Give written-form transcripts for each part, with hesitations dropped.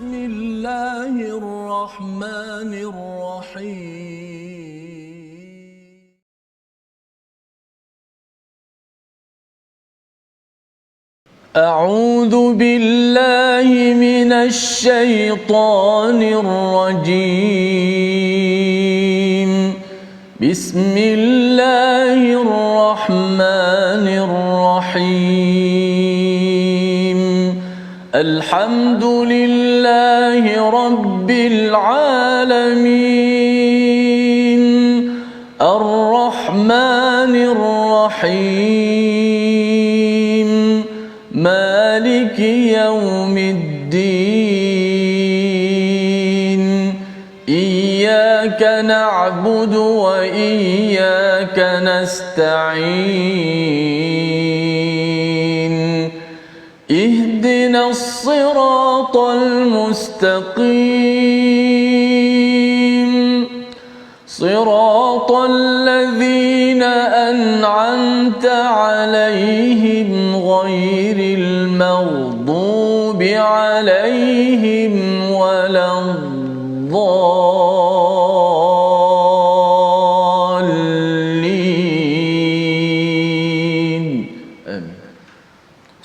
بسم الله الرحمن الرحيم أعوذ بالله من الشيطان الرجيم بسم الله الرحمن الرحيم الحمد لله رب العالمين الرحمن الرحيم مالك يوم الدين إياك نعبد وإياك نستعين اهدنا الصراط المستقيم صراط الذين أنعمت عليهم غير المغضوب عليهم ولا الضالين آمين.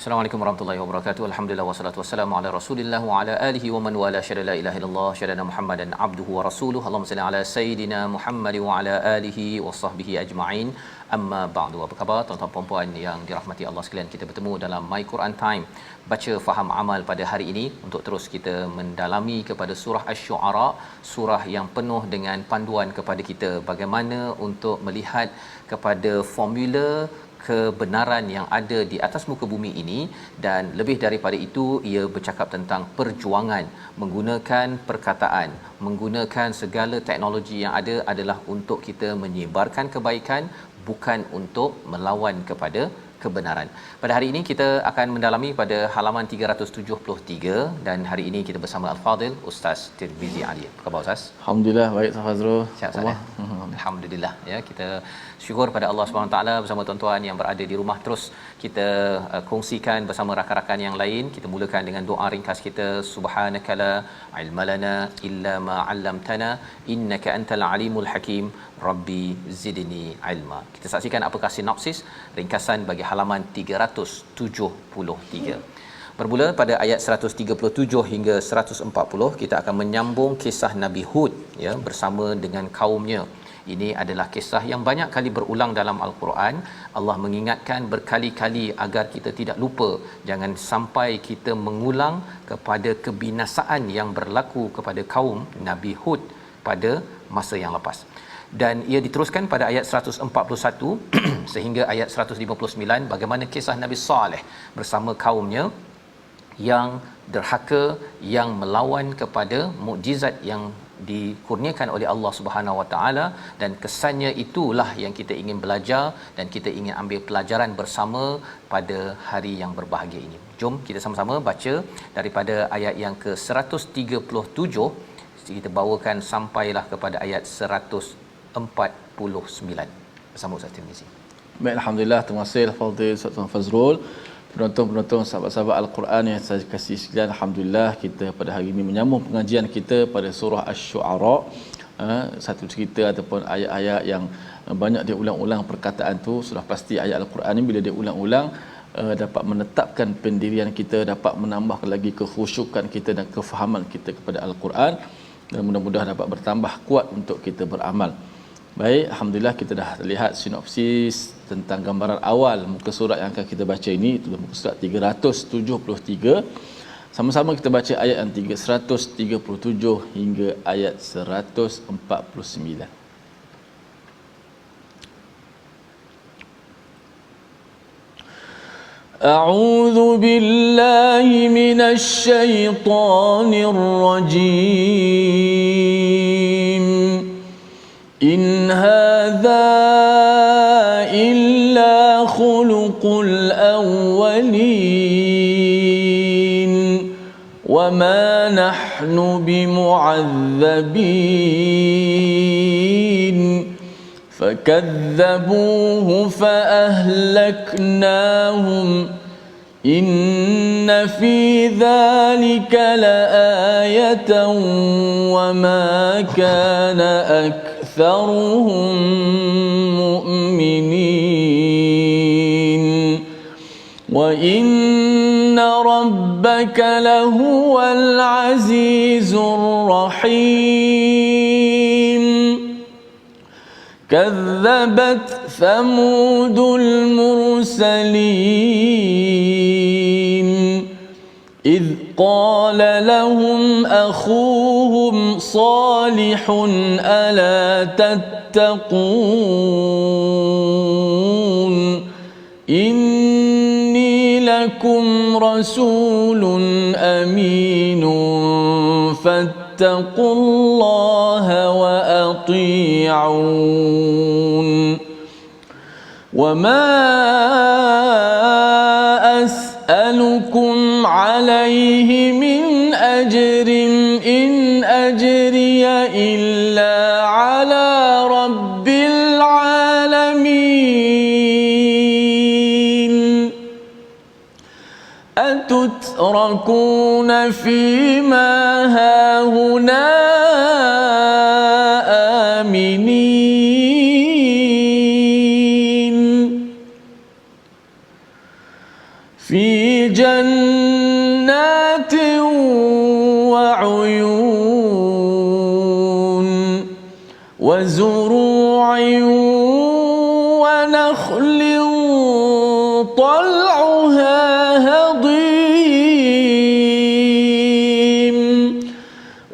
Assalamualaikum warahmatullahi wabarakatuh. Alhamdulillah wassalatu wassalamu ala Rasulillah wa ala alihi wa man wala syada la ilaha illallah syadana Muhammadan abduhu wa rasuluhu. Allahumma salli ala sayidina Muhammad wa ala alihi wa sahbihi ajma'in. Amma ba'du. Apa khabar tuan-tuan dan puan yang dirahmati Allah sekalian? Kita bertemu dalam My Quran Time, baca faham amal pada hari ini untuk terus kita mendalami kepada surah Asy-Syu'ara, surah yang penuh dengan panduan kepada kita bagaimana untuk melihat kepada formula kebenaran yang ada di atas muka bumi ini, dan lebih daripada itu ia bercakap tentang perjuangan menggunakan perkataan, menggunakan segala teknologi yang ada adalah untuk kita menyebarkan kebaikan, bukan untuk melawan kepada kebenaran. Pada hari ini kita akan mendalami pada halaman 373 dan hari ini kita bersama Al-Fadil Ustaz Tirmizi Ali. Apa khabar Ustaz? Alhamdulillah baik Ustaz Fazrul. Sihat Ustaz. Alhamdulillah ya, kita syukur pada Allah Subhanahu taala bersama tuan-tuan yang berada di rumah, terus kita kongsikan bersama rakan-rakan yang lain. Kita mulakan dengan doa ringkas kita, subhanakala ilmalana illa ma 'allamtana innaka antal alimul hakim rabbi zidni ilma. Kita saksikan apakah sinopsis ringkasan bagi halaman 373. Bermula pada ayat 137 hingga 140 kita akan menyambung kisah Nabi Hud ya bersama dengan kaumnya. Ini adalah kisah yang banyak kali berulang dalam Al-Quran. Allah mengingatkan berkali-kali agar kita tidak lupa, jangan sampai kita mengulang kepada kebinasaan yang berlaku kepada kaum Nabi Hud pada masa yang lepas. Dan ia diteruskan pada ayat 141 sehingga ayat 159 bagaimana kisah Nabi Saleh bersama kaumnya yang derhaka, yang melawan kepada mukjizat yang dikurniakan oleh Allah Subhanahu Wa Taala, dan kesannya itulah yang kita ingin belajar dan kita ingin ambil pelajaran bersama pada hari yang berbahagia ini. Jom kita sama-sama baca daripada ayat yang ke-137 kita bawakan sampailah kepada ayat 149 bersama Ustaz Tirmizi. Baik, alhamdulillah, terima kasih Al-Fadhil Ustaz Fazrul. Penonton-penonton sahabat-sahabat Al-Quran yang saya kasih sekalian, alhamdulillah kita pada hari ini menyambung pengajian kita pada surah Asy-Syu'ara. Satu cerita ataupun ayat-ayat yang banyak dia ulang-ulang perkataan tu, sudah pasti ayat Al-Quran ni bila dia ulang-ulang dapat menetapkan pendirian kita, dapat menambah lagi kekhusyukan kita dan kefahaman kita kepada Al-Quran, dan mudah-mudahan dapat bertambah kuat untuk kita beramal. Baik, alhamdulillah kita dah lihat sinopsis tentang gambaran awal muka surat yang akan kita baca ini, itu muka surat 373. Sama-sama kita baca ayat yang 137 hingga ayat 149. أعوذ بالله من الشيطان الرجيم إن هذا إلا خلق الأولين وما نحن بمعذبين فكذبوه فأهلكناهم إن في ذلك لآية وما كان أكثرهم مؤمنين وإن ربك لهو العزيز الرحيم كذبت ثمود المرسلين إذ قال لهم أخوهم صالح ألا تتقون إني لكم رسول أمين فاتقوا الله وأطيعون وما أسألكم عليه من أجر إن أجري إلا على رب العالمين أتتركون فيما هاهنا آمنين في جنات وعيون وزروع ونخل طلعها هضيم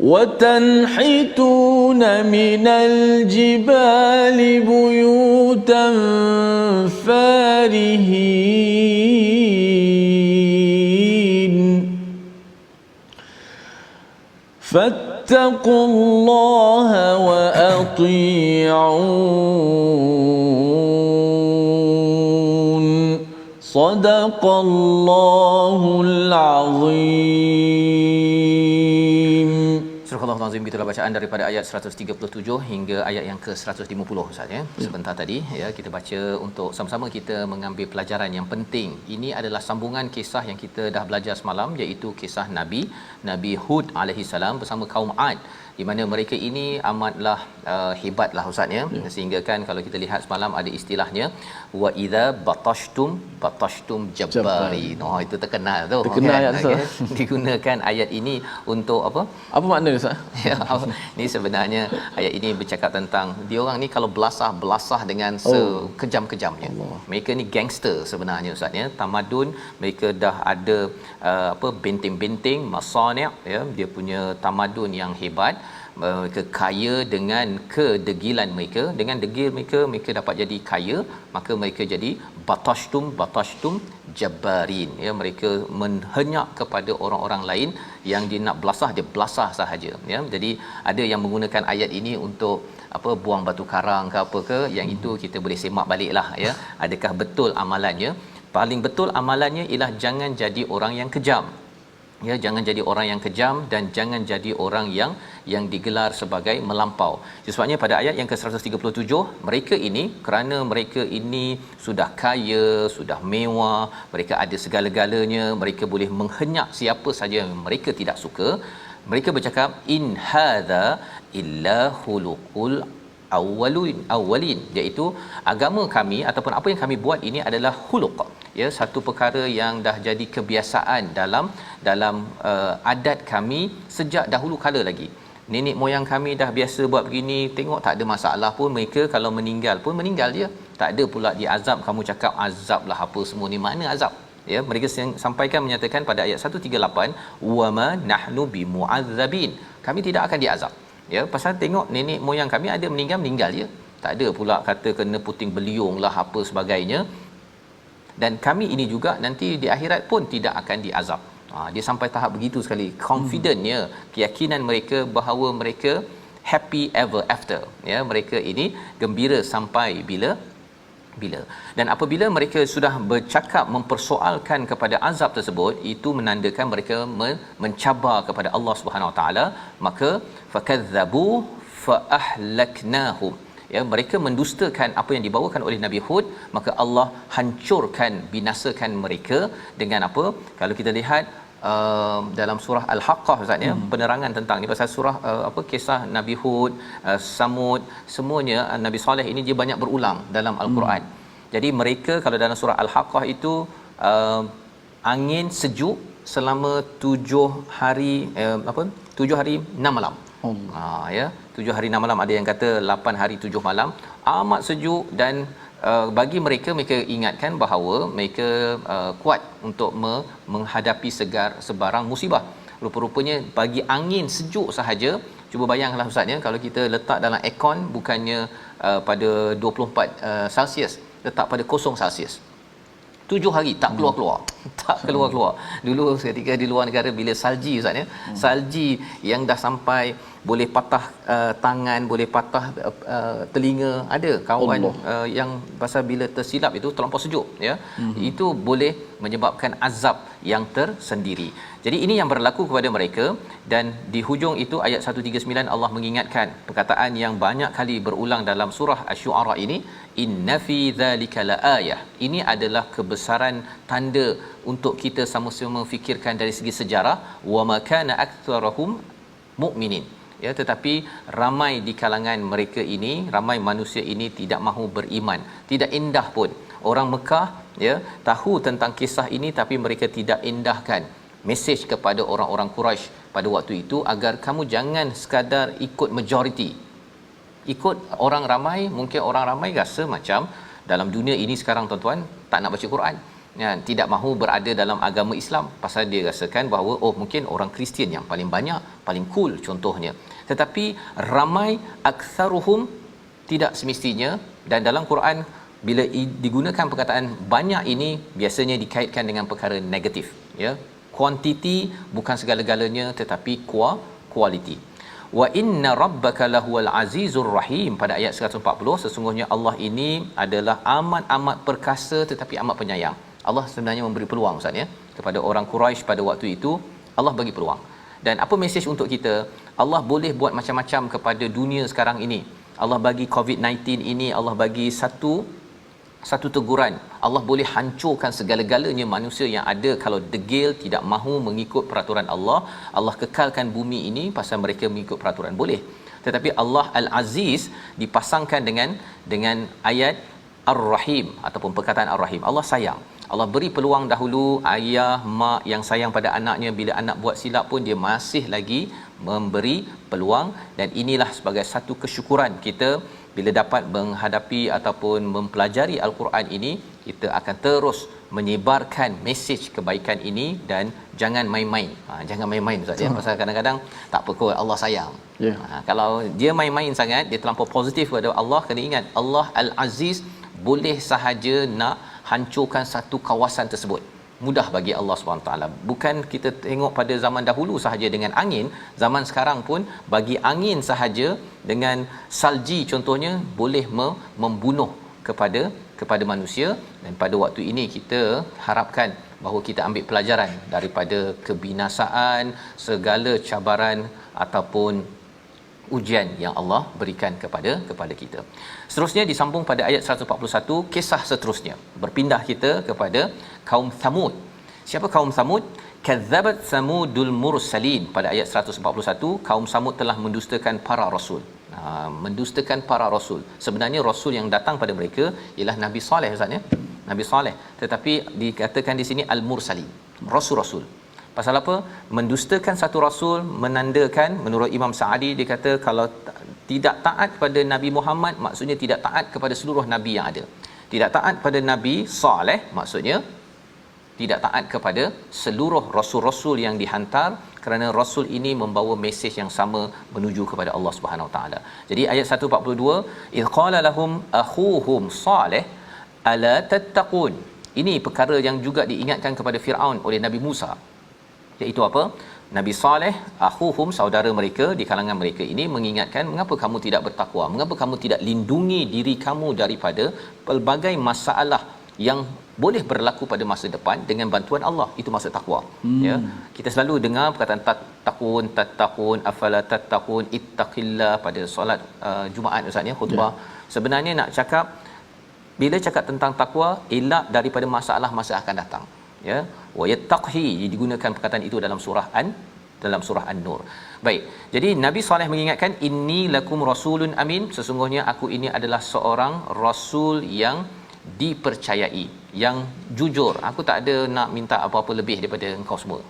وتنحتون من الجبال بيوتا فارهين فاتقوا الله وأطيعون صدق الله العظيم. Surah Al-Azim, itulah bacaan daripada ayat 137 hingga ayat yang ke-150 Ustaz ya. Sebentar tadi ya kita baca untuk sama-sama kita mengambil pelajaran yang penting. Ini adalah sambungan kisah yang kita dah belajar semalam, iaitu kisah Nabi Hud alaihi salam bersama kaum Ad, di mana mereka ini amatlah hebatlah Ustaz ya. Sehingga kan kalau kita lihat semalam ada istilahnya wa idza batashtum jabbarin. Oh itu terkenal tu. Terkenal ayat tu. Digunakan ayat ini untuk apa? Apa makna Ustaz? Ya, ni sebenarnya ayat ini bercakap tentang dia orang ni kalau belasah dengan sekejam-kejamnya. Mereka ni gangster sebenarnya Ustaz ya. Tamadun mereka dah ada benteng-benteng, masani' ya, dia punya tamadun yang hebat. Mereka kaya dengan kedegilan mereka, dengan degil mereka dapat jadi kaya, maka mereka jadi batashtum jabbarin ya, mereka menhenyak kepada orang-orang lain yang dia nak belasah, dia belasah sahaja ya. Jadi ada yang menggunakan ayat ini untuk buang batu karang ke apa ke, yang itu kita boleh semak baliklah ya. Adakah betul amalannya? Paling betul amalannya ialah jangan jadi orang yang kejam. Ya, jangan jadi orang yang kejam dan jangan jadi orang yang digelar sebagai melampau. Sebabnya pada ayat yang ke-137, mereka ini kerana mereka ini sudah kaya, sudah mewah, mereka ada segala-galanya, mereka boleh menghenyak siapa saja yang mereka tidak suka. Mereka bercakap in hadza illa khuluqul awwalin, iaitu agama kami ataupun apa yang kami buat ini adalah khuluq ya, satu perkara yang dah jadi kebiasaan dalam adat kami sejak dahulu kala lagi. Nenek moyang kami dah biasa buat begini, tengok tak ada masalah pun. Mereka kalau meninggal pun meninggal je, tak ada pula diazab. Kamu cakap azab lah apa semua ni, mana azab ya? Mereka sampaikan menyatakan pada ayat 138 wama nahnu bimu'adzabin, kami tidak akan diazab ya, pasal tengok nenek moyang kami ada meninggal je, tak ada pula kata kena puting beliung lah apa sebagainya, dan kami ini juga nanti di akhirat pun tidak akan diazab. Dia sampai tahap begitu sekali confidentnya, keyakinan mereka bahawa mereka happy ever after ya, mereka ini gembira sampai bila. Dan apabila mereka sudah bercakap mempersoalkan kepada azab tersebut, itu menandakan mereka mencabar kepada Allah Subhanahu Wa Taala. Maka fakadzabu fa ahlaknahum ya, mereka mendustakan apa yang dibawakan oleh Nabi Hud, maka Allah hancurkan, binasakan mereka dengan apa? Kalau kita lihat dalam surah Al-Haqqah Ustaz ya, penerangan tentang ni pasal surah kisah Nabi Hud, Samud, semuanya Nabi Saleh ini dia banyak berulang dalam Al-Quran. Jadi mereka kalau dalam surah Al-Haqqah itu angin sejuk selama 7 hari 7 hari 6 malam. Ya, 7 hari 6 malam, ada yang kata 8 hari 7 malam, amat sejuk. Dan bagi mereka ingatkan bahawa mereka kuat untuk menghadapi sebarang musibah. Rupa-rupanya bagi angin sejuk sahaja, cuba bayangkanlah Ustaz ya, kalau kita letak dalam aircon bukannya pada 24 Celsius, letak pada 0 Celsius, 7 hari tak keluar-keluar. Tak keluar-keluar. Dulu ketika di luar negara, bila salji Ustaz ya, salji yang dah sampai boleh patah tangan, boleh patah telinga. Ada kawan yang pasal bila tersilap itu terlampau sejuk ya. Itu boleh menyebabkan azab yang tersendiri. Jadi ini yang berlaku kepada mereka. Dan di hujung itu ayat 139 Allah mengingatkan perkataan yang banyak kali berulang dalam surah Asy-Syu'ara ini, inna fi dzalika laayah. Ini adalah kebesaran tanda untuk kita sama-sama fikirkan dari segi sejarah. Wa ma kana aktsaruhum mu'minin. Ya, tetapi ramai di kalangan mereka ini, ramai manusia ini tidak mahu beriman. Tidak indah pun. Orang Mekah ya tahu tentang kisah ini, tapi mereka tidak indahkan mesej kepada orang-orang Quraisy pada waktu itu agar kamu jangan sekadar ikut majoriti. Ikut orang ramai, mungkin orang ramai rasa macam dalam dunia ini sekarang tuan-tuan tak nak baca Quran. Ya, tidak mahu berada dalam agama Islam pasal dia rasakan bahawa mungkin orang Kristian yang paling banyak, paling cool contohnya. Tetapi ramai, aktsaruhum, tidak semestinya. Dan dalam Quran bila digunakan perkataan banyak ini biasanya dikaitkan dengan perkara negatif ya. Kuantiti bukan segala-galanya, tetapi kualiti. Wa inna rabbaka lahuwal azizur rahim, pada ayat 140, sesungguhnya Allah ini adalah amat perkasa tetapi amat penyayang. Allah sebenarnya memberi peluang Ustaz ya kepada orang Quraisy pada waktu itu. Allah bagi peluang. Dan apa mesej untuk kita? Allah boleh buat macam-macam kepada dunia sekarang ini. Allah bagi COVID-19 ini, Allah bagi satu teguran. Allah boleh hancurkan segala-galanya manusia yang ada kalau degil tidak mahu mengikut peraturan Allah. Allah kekalkan bumi ini pasal mereka mengikut peraturan, boleh. Tetapi Allah Al-Aziz dipasangkan dengan ayat Ar-Rahim ataupun perkataan Ar-Rahim. Allah sayang. Allah beri peluang dahulu. Ayah, mak yang sayang pada anaknya, bila anak buat silap pun dia masih lagi memberi peluang. Dan inilah sebagai satu kesyukuran kita bila dapat menghadapi ataupun mempelajari Al-Quran ini, kita akan terus menyebarkan mesej kebaikan ini. Dan jangan main-main. Jangan main-main Ustaz ya, pasal kadang-kadang tak apa kot, Allah sayang. Kalau dia main-main sangat, dia terlampau positif kepada Allah, kena ingat Allah Al-Aziz boleh sahaja nak hancurkan satu kawasan tersebut. Mudah bagi Allah SWT. Bukan kita tengok pada zaman dahulu sahaja dengan angin, zaman sekarang pun bagi angin sahaja dengan salji contohnya boleh membunuh kepada manusia. Dan pada waktu ini kita harapkan bahawa kita ambil pelajaran daripada kebinasaan, segala cabaran ataupun ujian yang Allah berikan kepada kita. Seterusnya disambung pada ayat 141, kisah seterusnya. Berpindah kita kepada kaum Thamud. Siapa kaum Thamud? Kadzabat Thamudul mursalin. Pada ayat 141, kaum Thamud telah mendustakan para rasul. Mendustakan para rasul. Sebenarnya rasul yang datang pada mereka ialah Nabi Saleh Ustaz ya. Nabi Saleh, tetapi dikatakan di sini al-mursalin, rasul-rasul. Pasal apa? Mendustakan satu rasul menandakan, menurut Imam Sa'adi, dia kata kalau tidak taat pada Nabi Muhammad, maksudnya tidak taat kepada seluruh nabi yang ada. Tidak taat pada Nabi Saleh, maksudnya tidak taat kepada seluruh rasul-rasul yang dihantar, kerana rasul ini membawa mesej yang sama menuju kepada Allah Subhanahu Wa Taala. Jadi ayat 142, id qala lahum akhuhum Saleh ala tattaqun. Ini perkara yang juga diingatkan kepada Firaun oleh Nabi Musa. Iaitu apa? Nabi Saleh, akhuhum, saudara mereka di kalangan mereka ini mengingatkan, mengapa kamu tidak bertakwa? Mengapa kamu tidak lindungi diri kamu daripada pelbagai masalah yang boleh berlaku pada masa depan dengan bantuan Allah? Itu maksud takwa. Ya. Kita selalu dengar perkataan tattaqun, afala tattaqun, ittaqillah pada solat Jumaat Ustaz ya, khutbah. Sebenarnya nak cakap, bila cakap tentang takwa, elak daripada masalah masa akan datang, ya. Wa yattaqhi, digunakan perkataan itu dalam surah An-Nur. Baik. Jadi Nabi Saleh mengingatkan, inni lakum rasulun amin, sesungguhnya aku ini adalah seorang rasul yang dipercayai, yang jujur. Aku tak ada nak minta apa-apa lebih daripada engkau semua.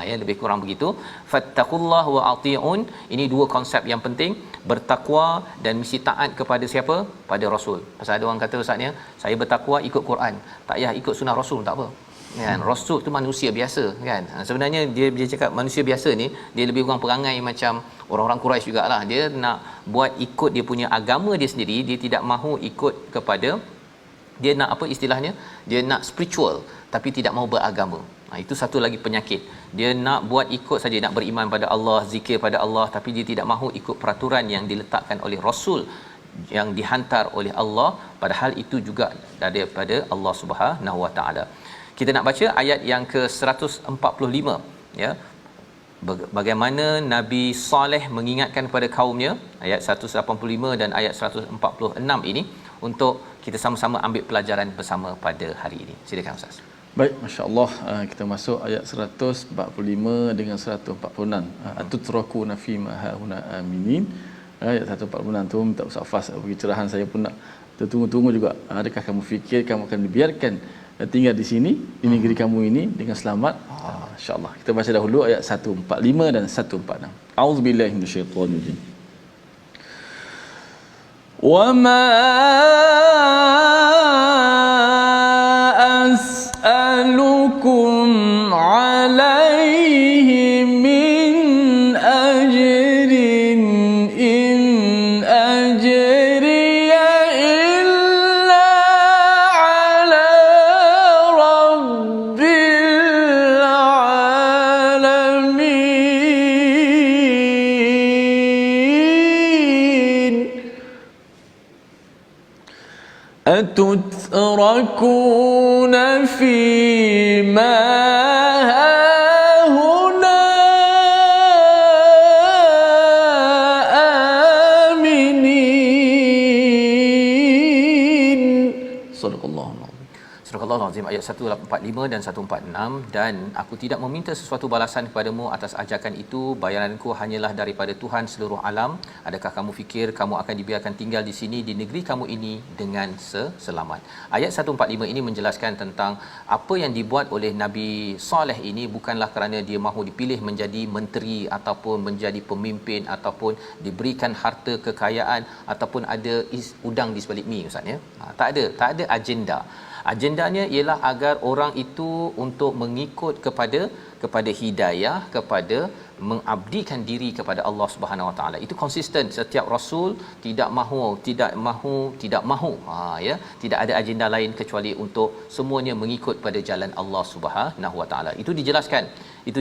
Ya, lebih kurang begitu. Fattaqullaha wa atiun. Ini dua konsep yang penting, bertakwa dan mesti taat kepada siapa? Pada rasul. Pasal ada orang kata ustaznya, saya bertakwa ikut Quran, tak payah ikut sunnah rasul, tak apa. Kan, rasul tu manusia biasa kan. Sebenarnya dia cakap manusia biasa ni, dia lebih kurang perangai macam orang-orang Quraisy jugalah. Dia nak buat ikut dia punya agama dia sendiri, dia tidak mahu ikut kepada, dia nak apa istilahnya, dia nak spiritual tapi tidak mahu beragama. Itu satu lagi penyakit. Dia nak buat ikut saja, nak beriman pada Allah, zikir pada Allah, tapi dia tidak mahu ikut peraturan yang diletakkan oleh rasul yang dihantar oleh Allah, padahal itu juga daripada Allah Subhanahu Wa Taala. Kita nak baca ayat yang ke-145, ya. Bagaimana Nabi Saleh mengingatkan kepada kaumnya, ayat 185 dan ayat 146 ini, untuk kita sama-sama ambil pelajaran bersama pada hari ini. Silakan Ustaz. Baik, masya-Allah, kita masuk ayat 145 dengan 146. Atutrakuna fi ma hauna aminin. Ayat 146 tu minta Ustaz Fas bagi cerahan, saya pun nak tertunggu-tunggu juga. Adakah kamu fikir kamu akan dibiarkan tinggal di sini, di negeri kamu ini dengan selamat? Insya-Allah. Kita baca dahulu ayat 145 dan 146. A'udzubillahi minasyaitonir rajim. Wa ma as'alukum 'alaihi min ajrin in ajriya illa 'ala rabbil 'alamin. أتتركون فيما هاهنا آمنين. صدق الله العظيم. Surah Al-Azim ayat 145 dan 146. Dan aku tidak meminta sesuatu balasan kepadamu atas ajakan itu, bayaranku hanyalah daripada Tuhan seluruh alam. Adakah kamu fikir kamu akan dibiarkan tinggal di sini, di negeri kamu ini dengan selamat? Ayat 145 ini menjelaskan tentang apa yang dibuat oleh Nabi Saleh ini bukanlah kerana dia mahu dipilih menjadi menteri ataupun menjadi pemimpin ataupun diberikan harta kekayaan ataupun ada udang di sebalik mi, ustaz, ya. Tak ada agenda. Agendanya ialah agar orang itu untuk mengikut kepada hidayah, kepada mengabdikan diri kepada Allah Subhanahu Wa Taala. Itu konsisten setiap rasul, tidak mahu, ya, tidak ada agenda lain kecuali untuk semuanya mengikut pada jalan Allah Subhanahu Wa Taala. Itu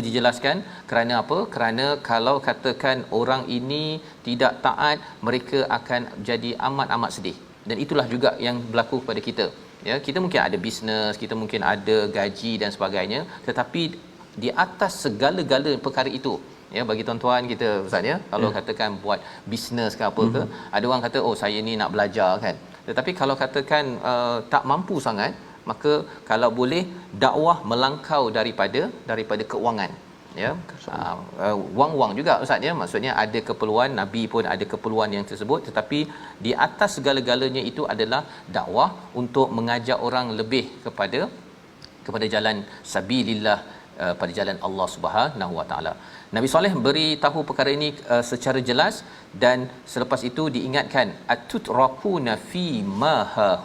dijelaskan kerana apa? Kerana kalau katakan orang ini tidak taat, mereka akan jadi amat sedih. Dan itulah juga yang berlaku pada kita. Ya, kita mungkin ada bisnes, kita mungkin ada gaji dan sebagainya, tetapi di atas segala-gala perkara itu, ya, bagi tuan-tuan kita ustaz, ya, kalau katakan buat bisnes ke apa ke, ada orang kata oh saya ni nak belajar kan, tetapi kalau katakan tak mampu sangat, maka kalau boleh dakwah melangkau daripada keuangan, ya. Wang-wang juga ustaz, ya, maksudnya ada keperluan, Nabi pun ada keperluan yang tersebut, tetapi di atas segala-galanya itu adalah dakwah untuk mengajak orang lebih kepada jalan sabilillah, pada jalan Allah Subhanahu Wa Taala. Nabi Saleh beri tahu perkara ini secara jelas, dan selepas itu diingatkan, atutrakuna fi ma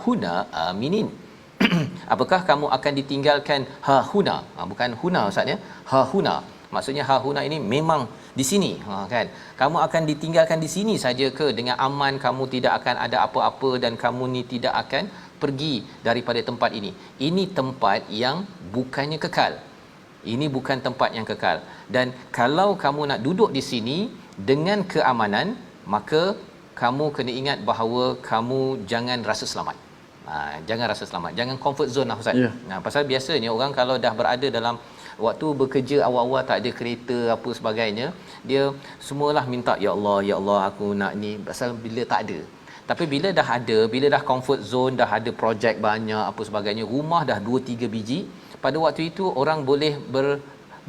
huna aminin. Apakah kamu akan ditinggalkan huna? Bukan huna ustaz, ya, huna. Maksudnya huna ini memang di sini, kan? Kamu akan ditinggalkan di sini saja ke dengan aman, kamu tidak akan ada apa-apa dan kamu ni tidak akan pergi daripada tempat ini. Ini tempat yang bukannya kekal. Ini bukan tempat yang kekal. Dan kalau kamu nak duduk di sini dengan keamanan, maka kamu kena ingat bahawa kamu jangan rasa selamat. Jangan rasa selamat. Jangan comfort zone lah ustaz. Yeah. Pasal biasanya orang kalau dah berada dalam waktu bekerja awal-awal, tak ada kereta apa sebagainya, dia semualah minta, ya Allah aku nak ni, pasal bila tak ada. Tapi bila dah ada, bila dah comfort zone, dah ada projek banyak apa sebagainya, rumah dah 2 3 biji, pada waktu itu orang boleh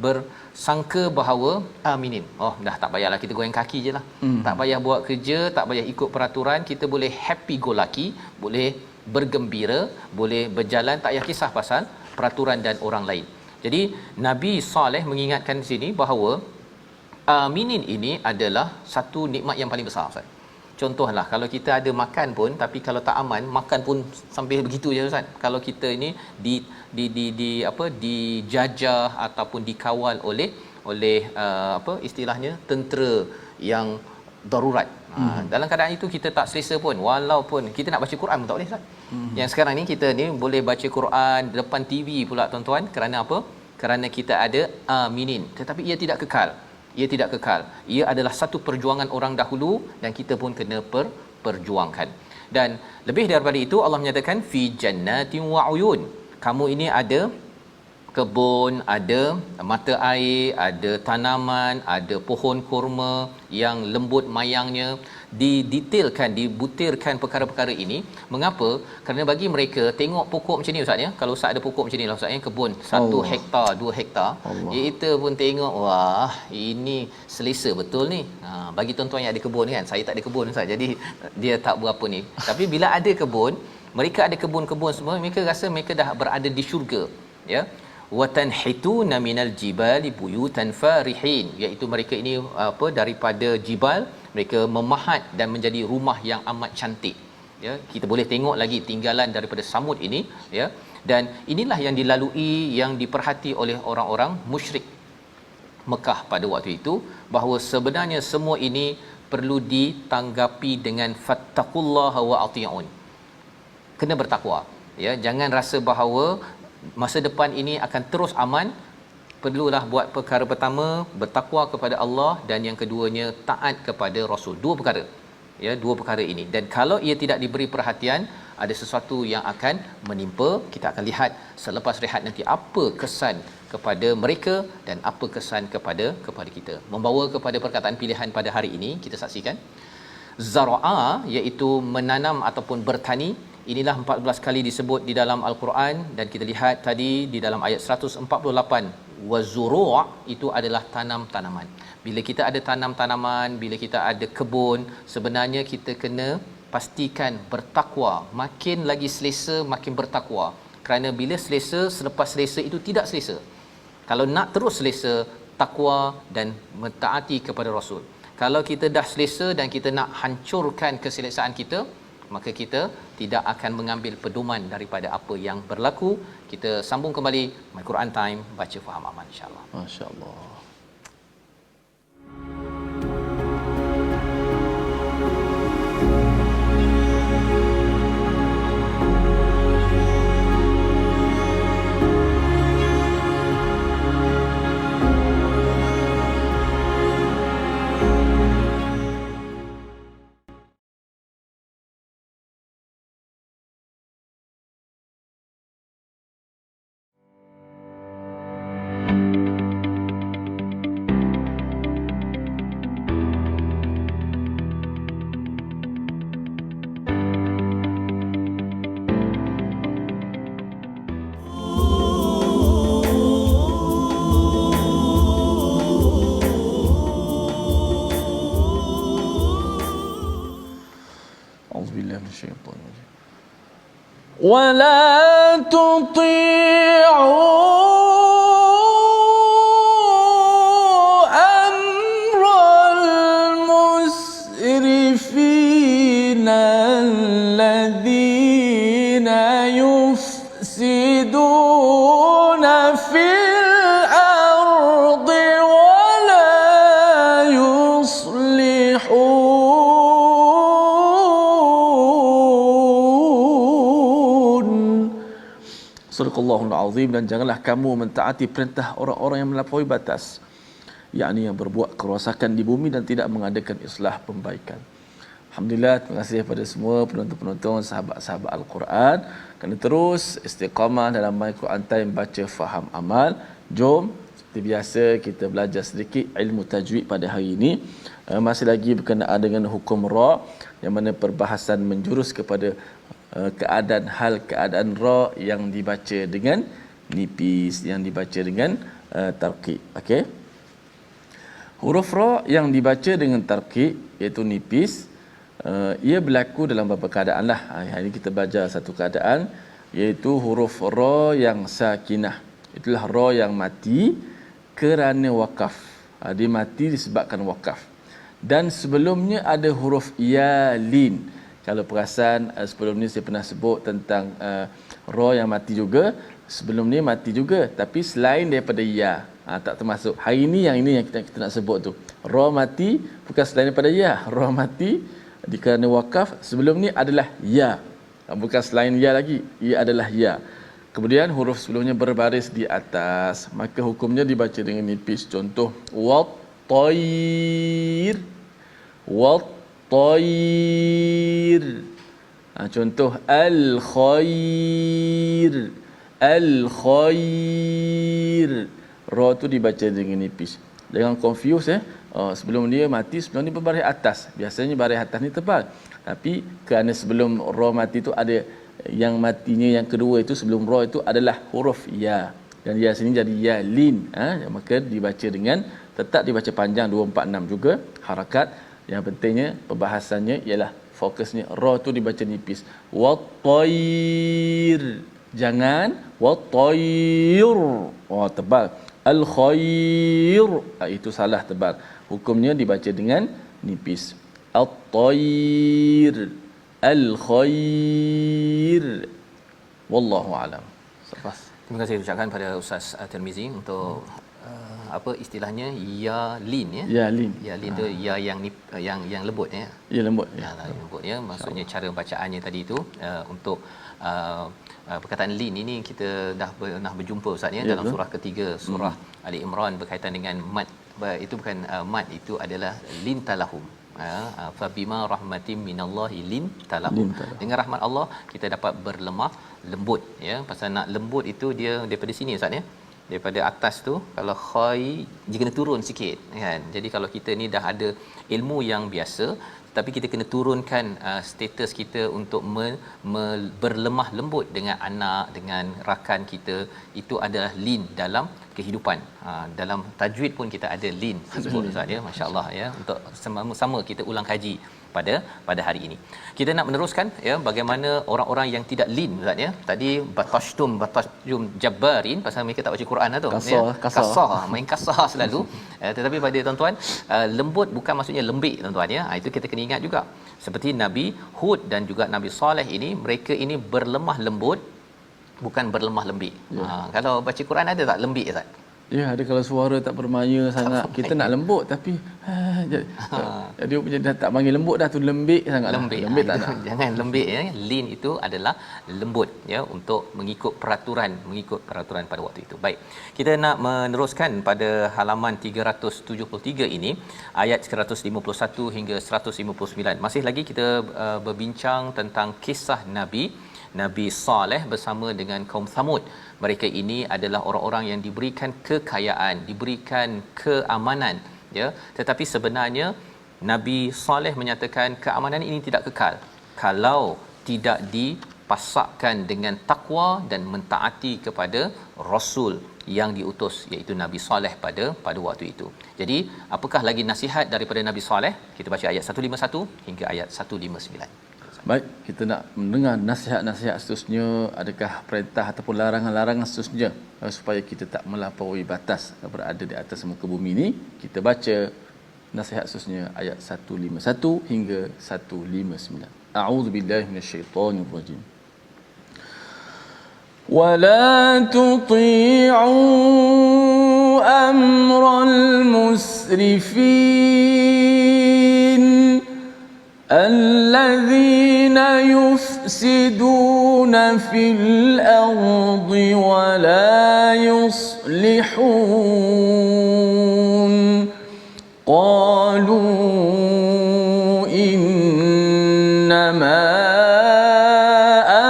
bersangka bahawa aminin. Oh, dah tak payahlah kita goyang kaki je lah. Tak payah buat kerja, tak payah ikut peraturan, kita boleh happy go lucky, boleh bergembira, boleh berjalan, tak payah kisah pasal peraturan dan orang lain. Jadi Nabi Saleh mengingatkan di sini bahawa aminin ini adalah satu nikmat yang paling besar, Ustaz. Contohlah kalau kita ada makan pun, tapi kalau tak aman, makan pun sampai begitu je, Ustaz. Kalau kita ini dijajah ataupun dikawal oleh apa istilahnya, tentera yang darurat. Dalam keadaan itu kita tak selesa pun, walaupun kita nak baca Quran pun tak boleh, Ustaz. Yang sekarang ni kita ni boleh baca Quran depan TV pula, tuan-tuan. Kerana apa? Kerana kita ada aminin. Tetapi ia tidak kekal. Ia tidak kekal. Ia adalah satu perjuangan orang dahulu dan kita pun kena perjuangkan. Dan lebih daripada itu, Allah menyatakan fi jannatin wa uyun. Kamu ini ada kebun, ada mata air, ada tanaman, ada pohon kurma yang lembut mayangnya, didetailkan, dibutirkan perkara-perkara ini. Mengapa? Kerana bagi mereka tengok pokok macam ni, Ustaz ya. Kalau Ustaz ada pokok macam ni lah, Ustaz ya, kebun 1 hektar, 2 hektar, kita pun tengok, wah, ini selesa betul ni. Bagi tuan-tuan yang ada kebun kan, saya tak ada kebun, Ustaz. Jadi dia tak berapa ni. Tapi bila ada kebun, mereka ada kebun-kebun semua, mereka rasa mereka dah berada di syurga, ya. Watanhituna minal jibali buyutan farihin, iaitu mereka ini daripada jibal, mereka memahat dan menjadi rumah yang amat cantik, ya. Kita boleh tengok lagi tinggalan daripada samud ini, ya. Dan inilah yang dilalui, yang diperhati oleh orang-orang musyrik Mekah pada waktu itu, bahawa sebenarnya semua ini perlu ditanggapi dengan fattaqullaha wa ati'un. Kena bertakwa, ya. Jangan rasa bahawa masa depan ini akan terus aman. Perlulah buat perkara pertama, bertakwa kepada Allah, dan yang keduanya taat kepada Rasul. Dua perkara, ya, dua perkara ini. Dan kalau ia tidak diberi perhatian, ada sesuatu yang akan menimpa. Kita akan lihat selepas rehat nanti apa kesan kepada mereka dan apa kesan kepada kita. Membawa kepada perkataan pilihan pada hari ini, kita saksikan zara'a, iaitu menanam ataupun bertani. Inilah 14 kali disebut di dalam Al-Quran, dan kita lihat tadi di dalam ayat 148, wazuru' itu adalah tanam-tanaman. Bila kita ada tanam-tanaman, bila kita ada kebun, sebenarnya kita kena pastikan bertakwa. Makin lagi selesa, makin bertakwa. Kerana bila selesa, selepas selesa itu tidak selesa. Kalau nak terus selesa, takwa dan mentaati kepada Rasul. Kalau kita dah selesa dan kita nak hancurkan keselesaan kita, maka kita tidak akan mengambil pedoman daripada apa yang berlaku. Kita sambung kembali My Quran Time, baca faham aman, insya-Allah. Masya-Allah. ولا تطيعوا أمر المسرفين الذين يفسدون في الأرض ولا يصلحون. Surahul Azim. Dan janganlah kamu mentaati perintah orang-orang yang melampaui batas, yakni yang berbuat kerosakan di bumi dan tidak mengadakan islah pembaikan. Alhamdulillah, terima kasih kepada semua penonton-penonton, sahabat-sahabat Al-Quran, kerana terus istiqamah dalam My Quran Time, baca faham amal. Jom Seperti biasa kita belajar sedikit ilmu tajwid pada hari ini. Masih lagi berkenaan dengan hukum ra, yang mana perbahasan menjurus kepada keadaan ra yang dibaca dengan nipis, yang dibaca dengan tarqiq. Okey. Huruf ra yang dibaca dengan tarqiq iaitu nipis, ia berlaku dalam beberapa keadaan lah. Hari ini kita belajar satu keadaan, iaitu huruf ra yang sakinah. Itulah ra yang mati kerana wakaf. Dia mati disebabkan wakaf. Dan sebelumnya ada huruf ya lin. Kalau perasan sebelum ni saya pernah sebut tentang ra yang mati juga. Sebelum ni mati juga, tapi selain daripada ya, tak termasuk. Hari ini yang kita nak sebut tu. Ra mati bukan selain daripada ya. Ra mati kerana wakaf. Sebelum ni adalah ya. Bukan selain ya lagi. Ia adalah ya. Kemudian huruf sebelumnya berbaris di atas, maka hukumnya dibaca dengan nipis. Contoh wat-tayr. Wat-tayr. Contoh al-khair. Al-khair. Ra tu dibaca dengan nipis. Jangan confuse sebelum dia mati, sebelum ni berbaris atas. Biasanya baris atas ni tebal. Tapi kerana sebelum ra mati tu ada yang matinya yang kedua itu, sebelum ra itu adalah huruf ya. Dan ya sini jadi ya lin. Maka dibaca dengan, tetap dibaca panjang 246 juga harakat. Yang pentingnya perbahasannya ialah fokusnya ra tu dibaca nipis. Wat-tayr. Jangan wat-tayr. Tebal. Al-khair. Itu salah, tebal. Hukumnya dibaca dengan nipis. At-tayr. Al-khair. Wallahu alam. Terima kasih ucapkan pada Ustaz Tirmizi untuk apa istilahnya ya lin ya. Ya lin. Ya lin tu ya yang lembut ya. Ya lembut ya. Lembut ya. Maksudnya cara bacaannya tadi itu untuk perkataan lin ini kita dah pernah berjumpa Ustaz ya, dalam surah ketiga, surah Ali Imran, berkaitan dengan mad. Itu bukan mad, itu adalah lin talahum. Fa bima rahmatin minallahi lin talahum. Dengan rahmat Allah kita dapat berlemah lembut ya. Pasal nak lembut itu dia daripada sini Ustaz ya. Daripada atas tu, kalau khai dia kena turun sikit kan. Jadi kalau kita ni dah ada ilmu yang biasa, tapi kita kena turunkan status kita untuk berlemah lembut dengan anak, dengan rakan kita. Itu adalah lin dalam kehidupan. Dalam tajwid pun kita ada lin sebut Ustaz ya. Masya-Allah ya. Untuk sama-sama kita ulang kaji pada hari ini. Kita nak meneruskan ya, bagaimana orang-orang yang tidak lin Ustaz ya. Tadi batashtum jabbarin, pasal mereka tak baca Quran lah tu. Kasar, main kasar selalu. Tetapi pada tuan-tuan, lembut bukan maksudnya lembik tuan-tuan ya. Itu kita kena ingat juga. Seperti Nabi Hud dan juga Nabi Saleh ini, mereka ini berlemah lembut, bukan berlemah lembik. Kalau baca Quran ada tak lembik Ustaz? Ya, ada kalau suara tak bermaya sangat. Kita nak lembut tapi dia punya dah tak panggil lembut dah, tu lembik sangat. Lembik tak nak. Jangan lembik ya. Lin itu adalah lembut ya, untuk mengikut peraturan pada waktu itu. Baik. Kita nak meneruskan pada halaman 373 ini, ayat 151 hingga 159. Masih lagi kita berbincang tentang kisah Nabi Saleh bersama dengan kaum Thamud. Mereka ini adalah orang-orang yang diberikan kekayaan, diberikan keamanan ya, tetapi sebenarnya Nabi Saleh menyatakan keamanan ini tidak kekal kalau tidak dipasakkan dengan takwa dan mentaati kepada rasul yang diutus, iaitu Nabi Saleh pada waktu itu. Jadi apakah lagi nasihat daripada Nabi Saleh? Kita baca ayat 151 hingga ayat 159. Baik, kita nak mendengar nasihat-nasihat seterusnya. Adakah perintah ataupun larangan-larangan seterusnya supaya kita tak melampaui batas berada di atas muka bumi ini. Kita baca nasihat seterusnya ayat 151 hingga 159. A'udzubillahi minasyaitonirrajim. ولا تطيعوا أمر المسرفين الذين يفسدون في الأرض ولا يصلحون قالوا إنما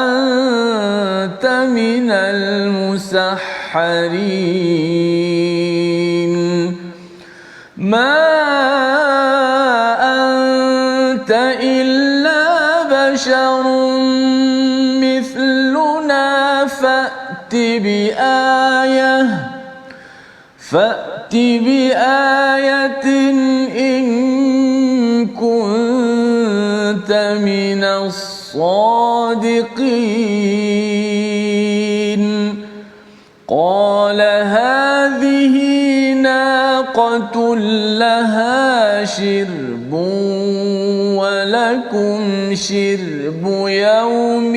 أنت من المسحرين ما أنت إلا بشر مثلنا فأت بآية إن كنت من الصادقين قال هذه ناقة لها شرب ولكم شرب يوم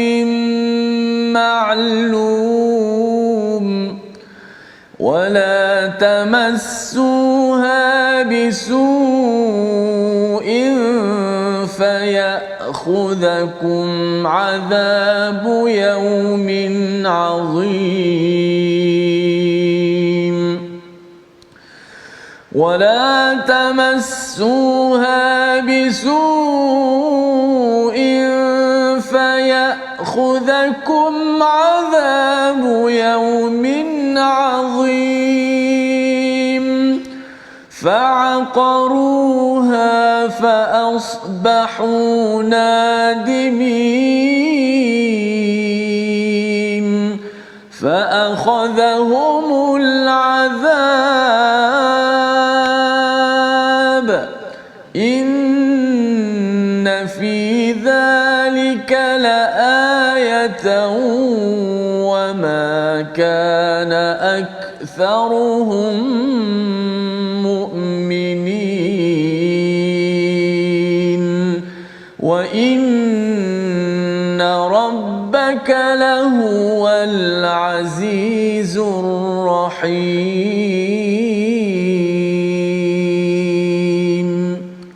معلوم ولا تمسوها بسوء فيأخذكم عذاب يوم عظيم ولا تمسوها بسوء فيأخذكم عذاب يوم عظيم فعقروها فأصبحوا نادمين فأخذهم العذاب إن في ذلك لآية وما كان أكثرهم مؤمنين وإن ربك لهو العزيز الرحيم.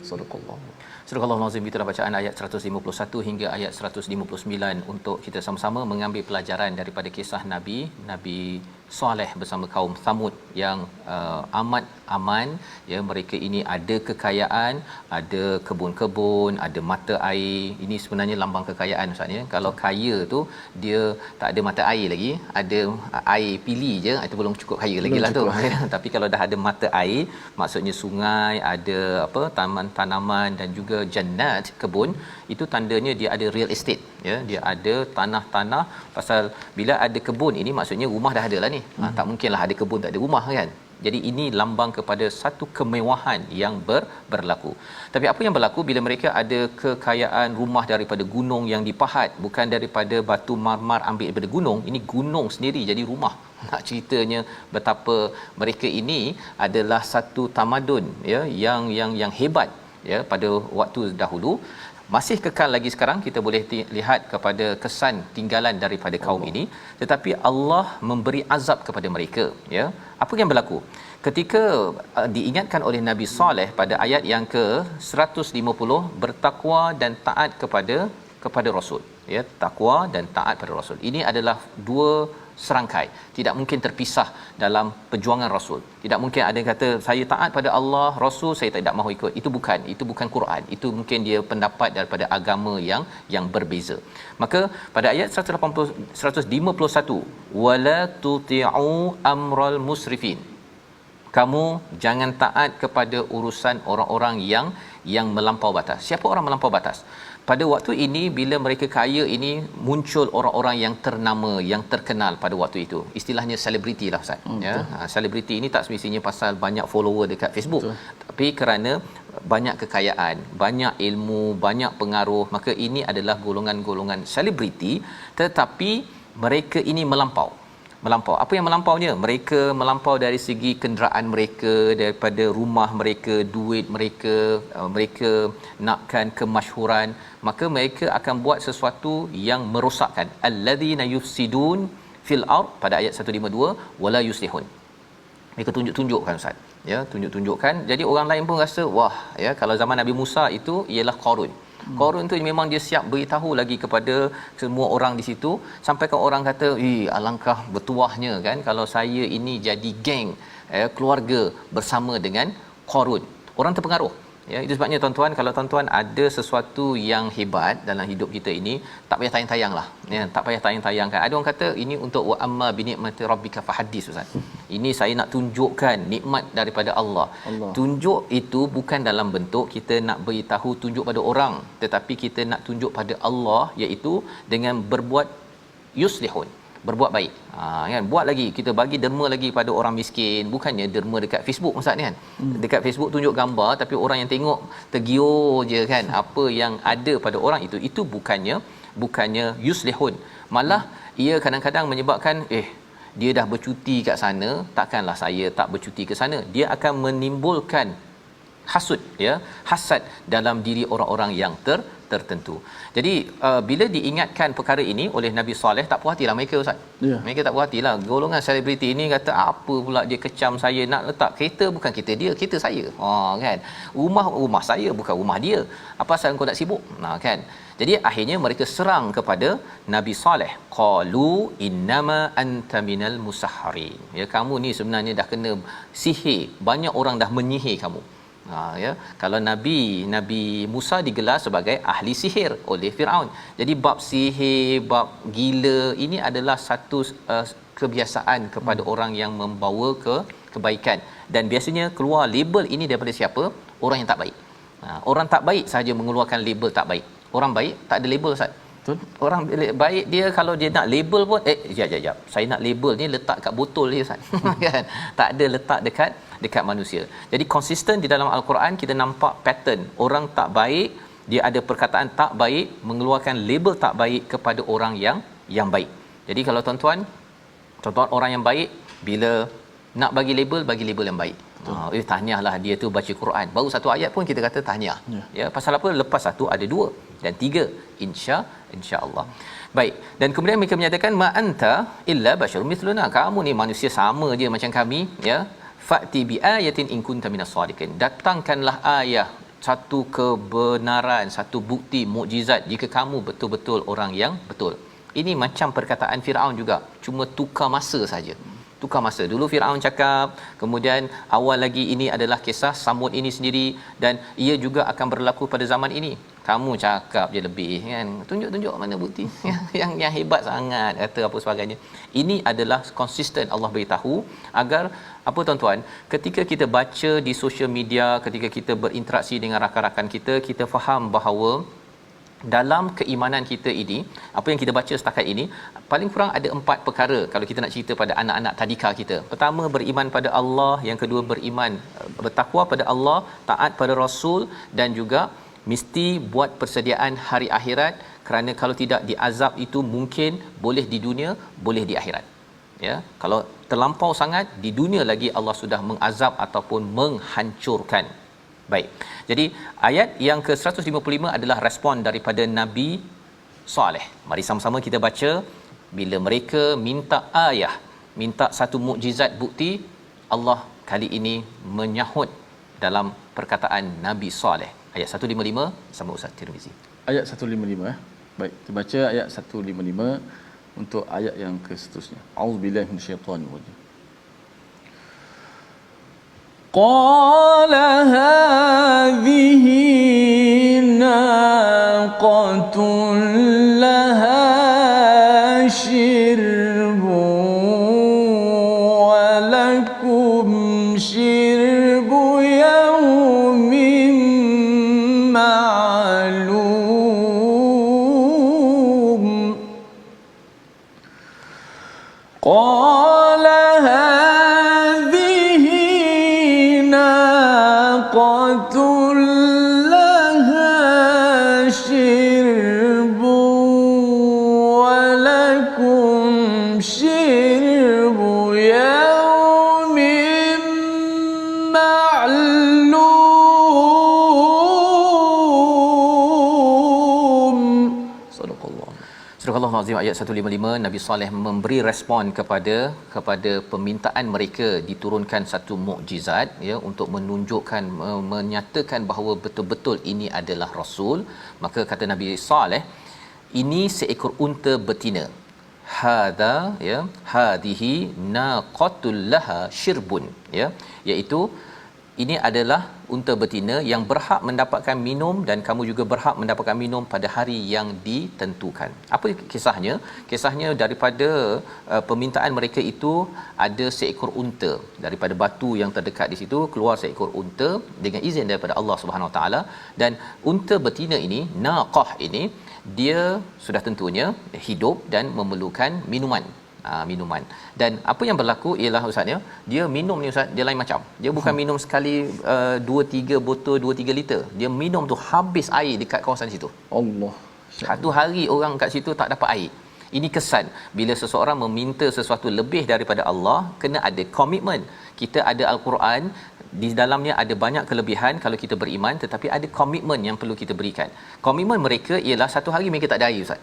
صدق الله. Surah Al-Azim, itulah bacaan ayat 151 hingga ayat 159 untuk kita sama-sama mengambil pelajaran daripada kisah Nabi Saleh bersama kaum Thamud yang amat aman, ya, mereka ini ada kekayaan, ada kebun-kebun, ada mata air. Ini sebenarnya lambang kekayaan, Ustaz, ya. Kalau kaya tu dia tak ada mata air lagi, ada air pili je, itu belum cukup kaya lagi lah tu. Tapi kalau dah ada mata air, maksudnya sungai, ada apa, taman tanaman dan juga jannat, kebun, itu tandanya dia ada real estate, ya, dia ada tanah-tanah. Pasal bila ada kebun ini maksudnya rumah dah ada lah ni. Tak mungkinlah ada kebun tak ada rumah, kan. Jadi ini lambang kepada satu kemewahan yang berlaku. Tapi apa yang berlaku bila mereka ada kekayaan rumah daripada gunung yang dipahat, bukan daripada batu marmar ambil daripada gunung, ini gunung sendiri jadi rumah. Nak ceritanya betapa mereka ini adalah satu tamadun, ya, yang hebat, ya, pada waktu dahulu. Masih kekal lagi sekarang, kita boleh lihat kepada kesan tinggalan daripada kaum ini, tetapi Allah memberi azab kepada mereka, ya. Apa yang berlaku ketika diingatkan oleh Nabi Saleh pada ayat yang ke-150, bertakwa dan taat kepada Rasul, ya, takwa dan taat pada Rasul. Ini adalah dua serangkai, tidak mungkin terpisah dalam perjuangan Rasul. Tidak mungkin ada yang kata saya taat pada Allah, Rasul saya tidak mahu ikut. Itu bukan Quran. Itu mungkin dia pendapat daripada agama yang berbeza. Maka pada ayat 151, wala tuti'u amral musrifin, kamu jangan taat kepada urusan orang-orang yang melampau batas. Siapa orang melampau batas? Pada waktu ini bila mereka kaya ini, muncul orang-orang yang ternama, yang terkenal pada waktu itu. Istilahnya selebriti lah, Ustaz. Ya, selebriti ini tak semestinya pasal banyak follower dekat Facebook. Betul. Tapi kerana banyak kekayaan, banyak ilmu, banyak pengaruh, maka ini adalah golongan-golongan selebriti, tetapi mereka ini melampau. Apa yang melampaunya? Mereka melampau dari segi kenderaan mereka, daripada rumah mereka, duit mereka, mereka nakkan kemasyhuran, maka mereka akan buat sesuatu yang merosakkan. Alladzina yufsidun fil ard, pada ayat 152, wala yuslihun. Mereka tunjuk-tunjukkan, Ustaz, ya, tunjuk-tunjukkan. Jadi orang lain pun rasa wah, ya, kalau zaman Nabi Musa itu ialah Qarun. Qarun tu memang dia siap beritahu lagi kepada semua orang di situ, sampai kan orang kata, alangkah bertuahnya, kan, kalau saya ini jadi geng, keluarga bersama dengan Qarun. Orang terpengaruh. Ya, itu sebabnya tuan-tuan, kalau tuan-tuan ada sesuatu yang hebat dalam hidup kita ini, tak payah tayang-tayang lah. Ya, tak payah tayang-tayang kan. Ada orang kata ini untuk wa amma bi ni'mati rabbika fahaddis, ustaz. Ini saya nak tunjukkan nikmat daripada Allah. Tunjuk itu bukan dalam bentuk kita nak beritahu tunjuk pada orang, tetapi kita nak tunjuk pada Allah, iaitu dengan berbuat yuslihun, berbuat baik. Kan, buat lagi, kita bagi derma lagi pada orang miskin, bukannya derma dekat Facebook ustaz ni kan. Dekat Facebook tunjuk gambar, tapi orang yang tengok tergiur je kan apa yang ada pada orang itu bukannya yuslihun. Malah ia kadang-kadang menyebabkan dia dah bercuti kat sana, takkanlah saya tak bercuti ke sana. Dia akan menimbulkan hasud, ya, hasad dalam diri orang-orang yang tertentu. Jadi bila diingatkan perkara ini oleh Nabi Saleh, tak puas hatilah mereka ustaz. Yeah. Mereka tak puas hatilah. Golongan selebriti ini kata apa pula dia kecam saya, nak letak kereta bukan kereta dia, kereta saya. Kan. Rumah saya bukan rumah dia. Apa pasal kau nak sibuk? Kan. Jadi akhirnya mereka serang kepada Nabi Saleh. Qalu innama anta minal musahharin. Ya, kamu ni sebenarnya dah kena sihir. Banyak orang dah menyihir kamu. Ya, kalau Nabi Musa digelar sebagai ahli sihir oleh Firaun. Jadi bab sihir, bab gila ini adalah satu kebiasaan kepada orang yang membawa kebaikan, dan biasanya keluar label ini daripada siapa? Orang yang tak baik. Orang tak baik saja mengeluarkan label tak baik. Orang baik tak ada label ustaz. Betul. Orang baik dia kalau dia nak label pun jap. Saya nak label ni letak kat botol dia ustaz. Kan? Tak ada letak dekat manusia. Jadi konsisten di dalam al-Quran kita nampak pattern orang tak baik, dia ada perkataan tak baik, mengeluarkan label tak baik kepada orang yang baik. Jadi kalau tuan-tuan orang yang baik, bila nak bagi label yang baik. Tahniahlah dia tu baca Quran. Baru satu ayat pun kita kata tahniah. Ya, pasal apa? Lepas satu ada dua dan tiga, insya-Allah. Baik, dan kemudian mereka menyatakan ma anta illa basyarun mithluna. Kamu ni manusia sama je macam kami, ya. Fa'ti bi ayatin in kunta minas sadiqin. Datangkanlah ayat, satu kebenaran, satu bukti mukjizat jika kamu betul-betul orang yang betul. Ini macam perkataan Firaun juga, cuma tukar masa saja. Tukar masa. Dulu Firaun cakap, kemudian awal lagi ini adalah kisah Samud ini sendiri, dan ia juga akan berlaku pada zaman ini. Kamu cakap je lebih kan, tunjuk mana bukti yang hebat sangat kata apa sebagainya. Ini adalah konsisten Allah beritahu agar apa tuan-tuan, ketika kita baca di sosial media, ketika kita berinteraksi dengan rakan-rakan kita, kita faham bahawa dalam keimanan kita ini, apa yang kita baca setakat ini, paling kurang ada 4 perkara kalau kita nak cerita pada anak-anak tadika kita. Pertama, beriman pada Allah. Yang kedua, bertakwa pada Allah, taat pada Rasul, dan juga mesti buat persediaan hari akhirat, kerana kalau tidak diazab itu mungkin boleh di dunia, boleh di akhirat. Ya, kalau terlampau sangat di dunia lagi Allah sudah mengazab ataupun menghancurkan. Baik. Jadi ayat yang ke-155 adalah respon daripada Nabi Saleh. Mari sama-sama kita baca. Bila mereka minta ayah, minta satu mukjizat bukti, Allah kali ini menyahut dalam perkataan Nabi Saleh. Ayat 155 sama Ustaz Tirmizi. Ayat 155 Baik, kita baca ayat 155 untuk ayat yang seterusnya. Auzubillahi minasyaitanir rajim. قال هذه ناقة لها شرب ولكم شرب يوم معلوم قال ناقة لها شرب ولكم شرب يوم معلوم. Surah Al-Azim ayat 155. Nabi Saleh memberi respon kepada permintaan mereka diturunkan satu mukjizat, ya, untuk menunjukkan, menyatakan bahawa betul-betul ini adalah rasul. Maka kata Nabi Saleh, ini seekor unta betina. Hadza, hadhihi naqatul laha shirbun, iaitu ini adalah unta betina yang berhak mendapatkan minum dan kamu juga berhak mendapatkan minum pada hari yang ditentukan. Apa kisahnya? Kisahnya daripada permintaan mereka itu ada seekor unta daripada batu yang terdekat di situ, keluar seekor unta dengan izin daripada Allah Subhanahu Wa Taala, dan unta betina ini, naqah ini, dia sudah tentunya hidup dan memerlukan minuman. Dan apa yang berlaku ialah ustaz ya, dia minum ni ustaz, dia lain macam. Dia bukan minum sekali 2-3 botol 2-3 liter. Dia minum tu habis air dekat kawasan situ. Allah. Satu hari orang kat situ tak dapat air. Ini kesan bila seseorang meminta sesuatu lebih daripada Allah, kena ada komitmen. Kita ada al-Quran, di dalamnya ada banyak kelebihan kalau kita beriman, tetapi ada komitmen yang perlu kita berikan. Komitmen mereka ialah satu hari mereka tak ada air ustaz.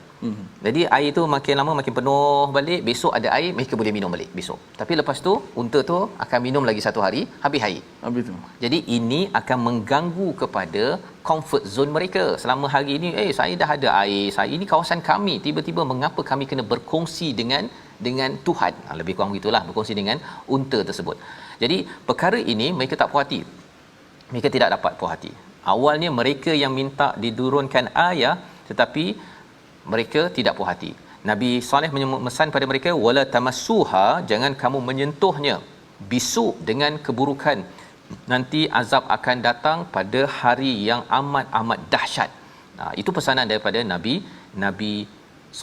Jadi air tu makin lama makin penuh balik, besok ada air mereka boleh minum balik besok. Tapi lepas tu unta tu akan minum lagi satu hari, habis air. Habis tu. Jadi ini akan mengganggu kepada comfort zone mereka. Selama hari ini saya dah ada air, saya ini kawasan kami, tiba-tiba mengapa kami kena berkongsi dengan Tuhan? Lebih kurang begitulah, berkongsi dengan unta tersebut. Jadi perkara ini mereka tak puas hati. Mereka tidak dapat puas hati. Awalnya mereka yang minta didurunkan ayat, tetapi mereka tidak puas hati. Nabi Saleh memesan pada mereka, wala tamassuha, jangan kamu menyentuhnya bisu dengan keburukan. Nanti azab akan datang pada hari yang amat dahsyat. Itu pesanan daripada Nabi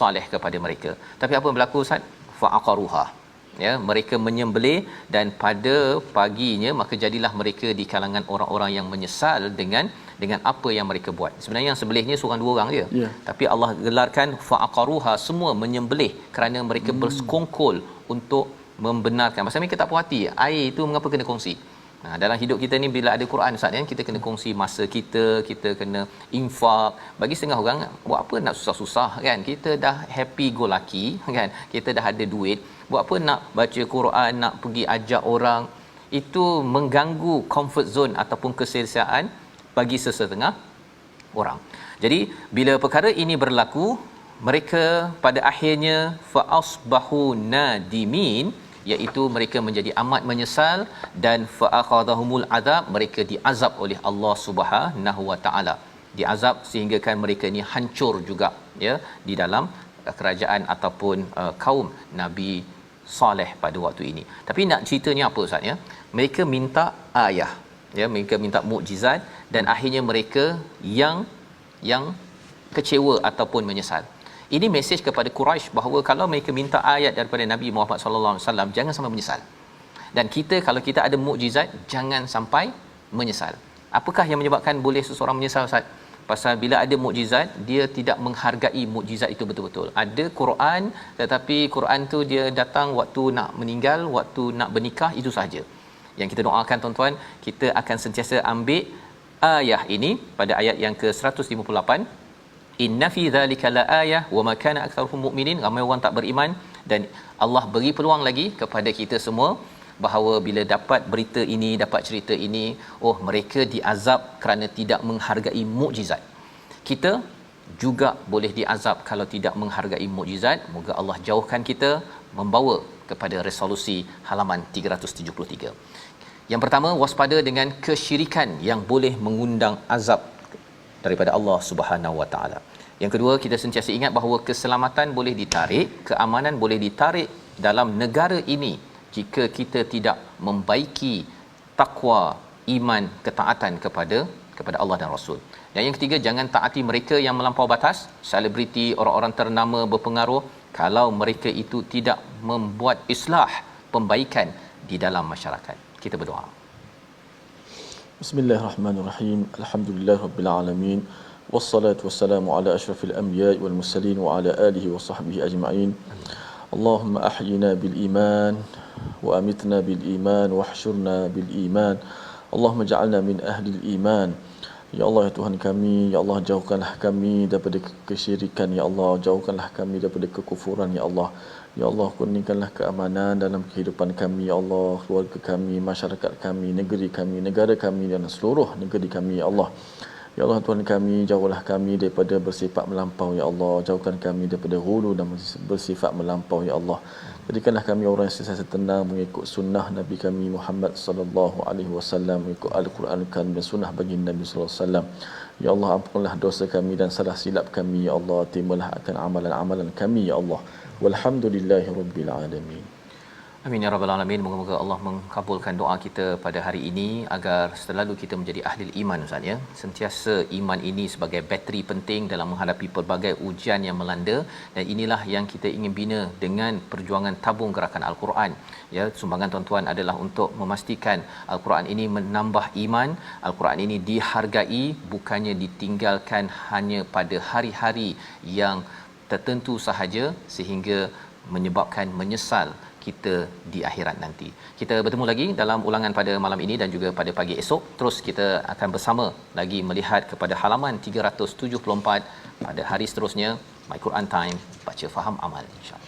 Saleh kepada mereka. Tapi apa yang berlaku Ustaz? Fa'aqaruha. Ya, mereka menyembelih, dan pada paginya maka jadilah mereka di kalangan orang-orang yang menyesal dengan apa yang mereka buat. Sebenarnya yang sembelihnya seorang dua orang je. Yeah. Tapi Allah gelarkan fa'aqaruha, semua menyembelih kerana mereka bersekongkol untuk membenarkan. Pasal mereka tak puas hati. Air itu mengapa kena kongsi? Dalam hidup kita ni bila ada Quran Ustaz kan, kita kena kongsi masa kita kena infak. Bagi setengah orang, buat apa nak susah-susah kan? Kita dah happy go lucky kan? Kita dah ada duit. Buat apa nak baca Quran, nak pergi ajak orang? Itu mengganggu comfort zone ataupun keselesaan bagi sesetengah orang. Jadi bila perkara ini berlaku, mereka pada akhirnya fa'asbahu nadimin, iaitu mereka menjadi amat menyesal, dan fa'akhadhahumul azab, mereka diazab oleh Allah Subhanahu Wa Taala. Diazab sehingga kan mereka ni hancur juga ya di dalam kerajaan ataupun kaum Nabi Saleh pada waktu ini. Tapi nak ceritanya apa Ustaz ya? Mereka minta ayah, ya, mereka minta mukjizat, dan akhirnya mereka yang kecewa ataupun menyesal. Ini mesej kepada Quraisy bahawa kalau mereka minta ayat daripada Nabi Muhammad sallallahu alaihi wasallam, jangan sampai menyesal. Dan kita kalau kita ada mukjizat, jangan sampai menyesal. Apakah yang menyebabkan boleh seseorang menyesal Ustaz? Pasal bila ada mukjizat, dia tidak menghargai mukjizat itu betul-betul. Ada Quran, tetapi Quran tu dia datang waktu nak meninggal, waktu nak bernikah, itu sahaja. Yang kita doakan tuan-tuan, kita akan sentiasa ambil ayat ini pada ayat yang ke-158. Inna fi dzalika laayah wa ma kana aktsaruhum mu'minin. Ramai orang tak beriman, dan Allah beri peluang lagi kepada kita semua bahawa bila dapat berita ini, dapat cerita ini, mereka diazab kerana tidak menghargai mukjizat. Kita juga boleh diazab kalau tidak menghargai mukjizat. Moga Allah jauhkan kita, membawa kepada resolusi halaman 373. Yang pertama, waspada dengan kesyirikan yang boleh mengundang azab daripada Allah Subhanahu Wa Taala. Yang kedua, kita sentiasa ingat bahawa keselamatan boleh ditarik, keamanan boleh ditarik dalam negara ini jika kita tidak membaiki takwa, iman, ketaatan kepada Allah dan Rasul. Dan yang ketiga, jangan taati mereka yang melampau batas, selebriti, orang-orang ternama berpengaruh, kalau mereka itu tidak membuat islah, pembaikan di dalam masyarakat. Kita berdoa. Bismillahirrahmanirrahim. Alhamdulillahirabbil alamin. Wassalatu wassalamu ala asyrafil anbiya'i wal mursalin wa ala alihi wa sahbihi ajma'in. Allahumma ahyina bil iman wa amitna bil iman wahsyurna bil iman. Allahumma ja'alna min ahli al iman. Ya Allah, ya Tuhan kami, ya Allah, jauhkanlah kami daripada kesyirikan, ya Allah, jauhkanlah kami daripada kekufuran, ya Allah. Ya Allah, kurniakanlah keamanan dalam kehidupan kami, ya Allah, keluarga kami, masyarakat kami, negeri kami, negara kami, dan seluruh negeri kami, ya Allah. Ya Allah, Tuhan kami, jauhlah kami daripada bersifat melampau, ya Allah. Jauhkan kami daripada hulu dan bersifat melampau, ya Allah. Jadikanlah kami orang yang sentiasa tenang mengikut sunnah Nabi kami Muhammad sallallahu alaihi wasallam, mengikut Al-Quran dan sunnah bagi Nabi sallallahu alaihi wasallam. Ya Allah, ampunkanlah dosa kami dan salah silap kami ya Allah, terimalah akan amalan-amalan kami ya Allah. Walhamdulillahirabbil alamin. Amin ya rabbal alamin. Moga-moga Allah mengabulkan doa kita pada hari ini agar selalu kita menjadi ahli iman Ustaz ya. Sentiasa iman ini sebagai bateri penting dalam menghadapi pelbagai ujian yang melanda, dan inilah yang kita ingin bina dengan perjuangan tabung gerakan Al-Quran. Ya, sumbangan tuan-tuan adalah untuk memastikan Al-Quran ini menambah iman, Al-Quran ini dihargai, bukannya ditinggalkan hanya pada hari-hari yang tertentu sahaja sehingga menyebabkan menyesal kita di akhirat nanti. Kita bertemu lagi dalam ulangan pada malam ini dan juga pada pagi esok. Terus kita akan bersama lagi melihat kepada halaman 374 pada hari seterusnya. My Quran Time, baca faham amal insya-Allah.